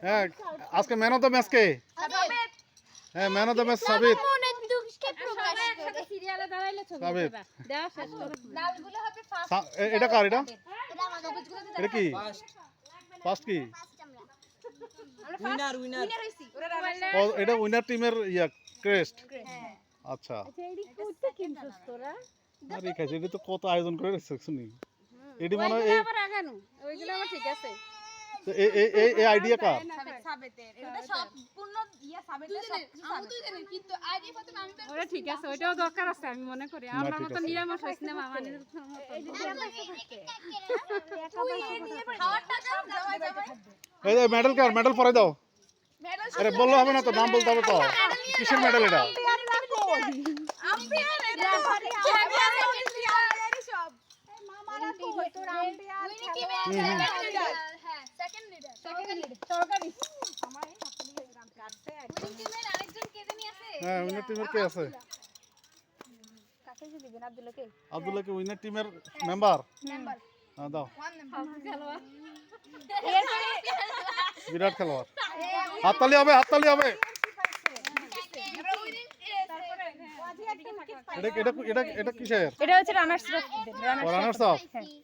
হ্যাঁ আজকে man of the match কে? হ্যাঁ ম্যান অফ দ্য ম্যাচ সাবিত। সাবিত এটা কার? এটা এটা কি ফার্স্ট কি? উইনার উইনার ও এটা উইনার টিমের ইয়া ক্রেস্ট। আচ্ছা আরে খাইছে এটা তো কত আয়োজন করে রেখেছে শুনি। এডি মনে হয় ওইগুলো আমার ঠিক আছে। এই আইডিয়া কার? সাবেতের এটা সম্পূর্ণ ইয়া সাবেতের সবকিছু আমি তো জানি কিন্তু আইডি ফটো আমি তো ওটা ঠিক আছে, ওইটাও দরকার আছে আমি মনে করি। আমরা ঠিক মতো আছে। নিরাময় হইছে না মামানের খাওয়ার টাকা জমা জমা এই যে মেডেল কার? মেডেল পরে দাও। আরে বললো হবে না তো, নাম বলতে হবে তো। কিসের মেডেল এটা? আম্পিয়ার এটা চ্যাম্পিয়ন সব মামারা তো তোর আম্পিয়ার উইনি কি হ্যাঁ সেকেন্ড লিডার সরকারি আমার এই হাতলি গ্রাম কাটছে উইনি টিমের আরেকজন কে জানি আছে? হ্যাঁ উইনার টিমের কে আছে? কাকে দিবেন আব্দুল্লাহ কে? আব্দুল্লাহ কি উইনার টিমের মেম্বার? মেম্বার হ্যাঁ দাও। ওয়ান মেম্বার বিরাট খেলোয়াড়। হাততালি হবে, হাততালি হবে। এটা এটা এটা এটা কিসের? এটা হচ্ছে রানার্স রানার্স আপ।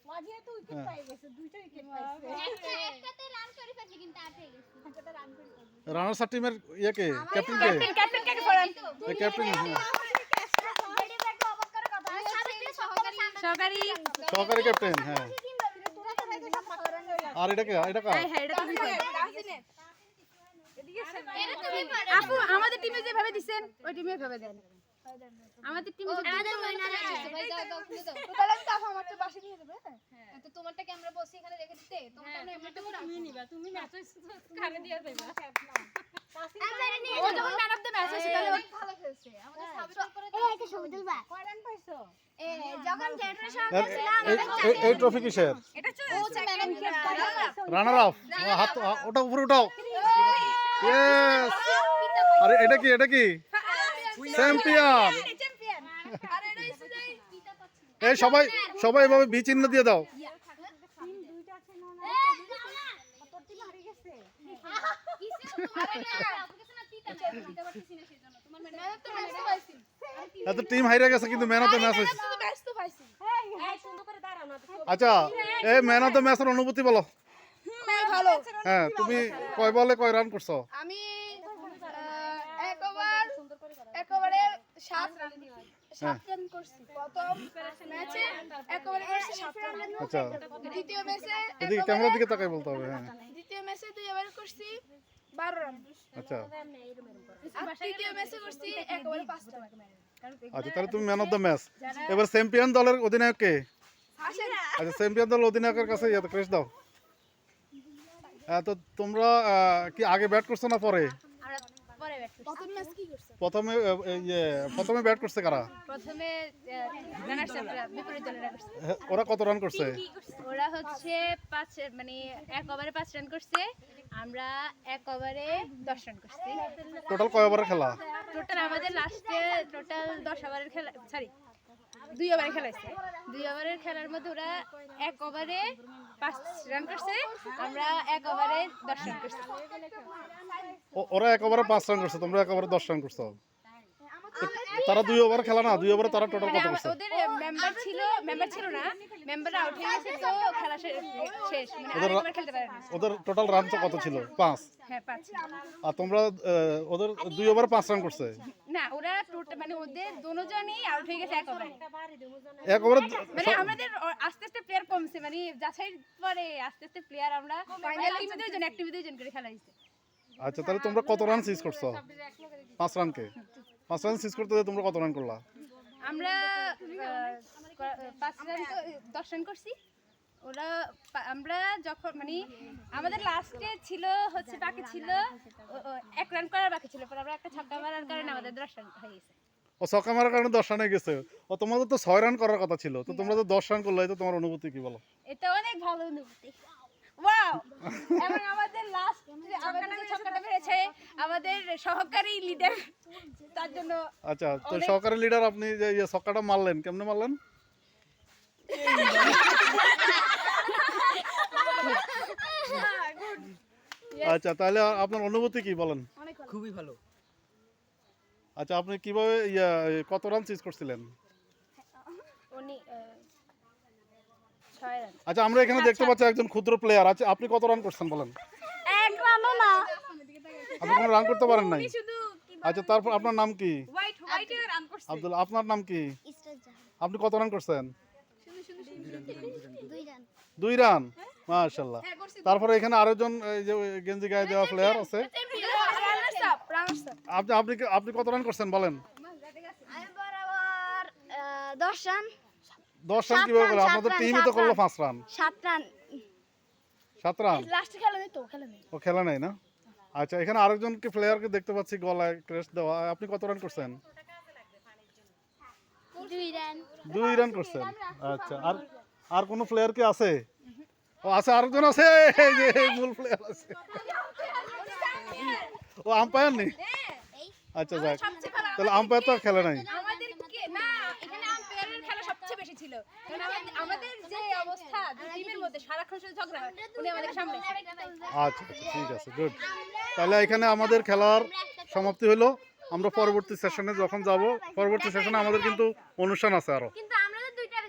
ওয়াজিয়া তো উইকেট পাই গেছে দুইটা উইকেট পাইছে একটাতে রান করে ফেলছে কিন্তু আট হয়ে গেছে একটাতে রান করে ফেলছে রানার্স আপ টিমের ইয়ে কে? ক্যাপ্টেন কে? ক্যাপ্টেন কাকে ফরান এই ক্যাপ্টেন সহকারী সহকারী ক্যাপ্টেন। হ্যাঁ আর এটা কে? এটা কার? হ্যাঁ এটা তুমি আপু আমাদের টিমে যেভাবে দিবেন ওই টিমে ভাবে দেন আমাদের টিমে আমাদের উইনার আছে ভাই দাও দাও খুলে দাও তো তাহলে আমি কাফা আমার তো বাসে নিয়ে দেবে হ্যাঁ তো তোমারটা কি আমরা বসে এখানে রেখে দিতে তোমারটা আমরা এমনিতে পুরো তুমি নিবা, তুমি ম্যাচ কারে দিয়া যাইবা। ও যখন ম্যান অফ দ্য ম্যাচ আছে তাহলে ও ভালো খেলছে আমাদের সাবস্ক্রাইব করে এই একটা সবুদুল ভাই কয় রান পাইছো যখন জেনারেশন ছিল আমাদের এই ট্রফি কিসের? এটা ও man of the runner up. হাত ওটা উপরে উঠাও। ইয়েস। আরে এটা কি? এটা কি? চ্যাম্পিয়ন। চ্যাম্পিয়ন আরে এটা ইসুদাই পিতা পাচ্ছি এই সবাই সবাই এভাবে বি চিহ্ন দিয়ে দাও। তোর টিম হারিয়ে গেছে কিছু আরে না আপনি কিছু না পিতা পিতা পাচ্ছি না সেজন্য তোমার ম্যান অফ দ্য ম্যাচ পাইছি এত টিম হাইরা গেছে কিন্তু ম্যান অফ দ্য ম্যাচ হইছে। তো ব্যস্ত পাইছি এই সুন্দর করে দাঁড়াও না। আচ্ছা এই ম্যান অফ দ্য ম্যাচের অনুভূতি বলো। খুবই ভালো হ্যাঁ তুমি কয় বলে কয় রান করছো? আমি একবারে 7 রান করছি প্রথম ম্যাচে একবারে করছি 7 রান আচ্ছা দ্বিতীয় ম্যাচে এদিকে ক্যামেরার দিকে তাকাই বলতে হবে। হ্যাঁ দ্বিতীয় ম্যাচে দুইবার করছি 12 রান আচ্ছা আর তৃতীয় ম্যাচে করছি একবারে 5 রান আচ্ছা তাহলে তুমি ম্যান অফ দ্য ম্যাচ। এবার চ্যাম্পিয়ন দলের অধিনায়ক কে? আসেন আচ্ছা চ্যাম্পিয়ন দলের অধিনায়কের কাছে ইয়ে ক্রেস্ট দাও। হ্যাঁ তো তোমরা কি আগে ব্যাট করছো না পরে? আমরা পরে ব্যাট করছি প্রথম ম্যাচ কি করছে প্রথমে ব্যাট করছে কারা? প্রথমে রানার্স বিপরীত দলেরা করছে ওরা কত রান করছে? ওরা হচ্ছে 5 মানে এক ওভারে 5 রান করছে আমরা এক ওভারে 10 রান করছি টোটাল কয় ওভারের খেলা? টোটাল আমাদের লাস্টে টোটাল 10 ওভারের খেলা সরি 2 ওভারের খেলা হয়েছে 2 ওভারের খেলার মধ্যে ওরা এক ওভারে 5 রান করছে আমরা এক ওভারে 10 রান করছি ওরা এক ওভারে 5 রান করছে, তোমরা এক ওভারে 10 রান করছো। তারা 2 ওভার খেলা না, 2 ওভারে তারা টোটাল কত করছে? ওদের মেম্বার ছিল না মেম্বার আউট হয়ে গেছে তো খেলা শেষ মানে আরেকবার খেলতে পারে না ওদের টোটাল রান কত ছিল? 5। হ্যাঁ 5 আর তোমরা ওদের 2 ওভারে 5 রান করছে। না ওরা টোটাল মানে ওদের দুজনই আউট হয়ে গেছে এক ওভারে এক ওভারে মানে আমাদের আস্তে আস্তে প্লেয়ার কমছে মানে যাচাই পরে আস্তে আস্তে প্লেয়ার আমরা ফাইনাল টিমে দুইজন এক টিমে দুইজন করে খেলা হইছে আচ্ছা তাহলে তোমরা কত রান সিজ করছো? 5 রানকে 5 রান সিজ করতে তোমরা কত রান করলা? আমরা 5 রান 10 রান করছি ওরা আমরা যখন মানে আমাদের লাস্টে ছিল হচ্ছে বাকি ছিল 1 রান করার বাকি ছিল পর আমরা একটা ছক্কা মারার কারণে আমাদের 10 রান হয়ে গেছে ও ছক্কা মারার কারণে 10 রানে গেছে। ও তোমাদের তো 6 রান করার কথা ছিল, তো তোমরা তো 10 রান করলে, তো তোমার অনুভূতি কি বলো? এটা অনেক ভালো অনুভূতি ওয়াও এবং আমাদের লাস্ট আমাদের ছক্কাটা মেরেছে আমাদের সহকারী লিডার তার জন্য আচ্ছা তো সহকারী লিডার আপনি যে ছক্কাটা মারলেন কেমনে মারলেন? আচ্ছা, তাহলে আপনার অনুভূতি কি বলেন? খুবই ভালো। আচ্ছা, আপনি কিভাবে কত রান চেজ করছিলেন? উনি 6 রান। আচ্ছা, আমরা এখানে দেখতে পাচ্ছি একজন ক্ষুদ্র প্লেয়ার আছে, আপনি কত রান করছেন বলেন? এক রানও না। আপনি কোনো রান করতে পারেন নাই? শুধু আচ্ছা, তারপর আপনার নাম কি? হোয়াইটে রান করছে। আব্দুল, আপনার নাম কি? আপনি কত রান করছেন? 2 রান, মাশাআল্লাহ। তারপরে এখানে আরেকজন এই যে গেঞ্জি গায়ে দেওয়া প্লেয়ার আছে, আপনি আপনি আপনি কত রান করছেন বলেন? আমি বরাবর 10 রান। 10 রান কিভাবে করে? আপনাদের টিমই তো করলো 5 রান। 7 রান। 7 রান? লাস্টে খেলা নেই তো, খেলা নেই। ও খেলা নাই না? আচ্ছা, এখানে আরেকজনকে প্লেয়ারকে দেখতে পাচ্ছি গলায় ক্রেস্ট দেওয়া, আপনি কত রান করছেন? 2 রান। 2 রান করছেন। আচ্ছা, আর আর কোনো প্লেয়ার কি আছে? ও আছে, আরেকজন আছে, এই যে মূল প্লেয়ার আছে। ও আম্পায়ার নেই? আচ্ছা, যাক, তাহলে আম্পায়ার তো আর খেলে নাই। আমাদের না, এখানে আম্পায়ারের খেলা সবচেয়ে বেশি ছিল। কারণ আমাদের যে অবস্থা টিমের মধ্যে সারাক্ষণ শুধু ঝগড়া হয়, উনি আমাদের সামনে। আচ্ছা, ঠিক আছে, গুড। তাহলে এখানে আমাদের খেলার সমাপ্তি হলো। আমরা পরবর্তী সেশনে যখন যাব, পরবর্তী সেশনে আমাদের কিন্তু অনুষ্ঠান আছে আরো। কিন্তু আমরা তো দুইটা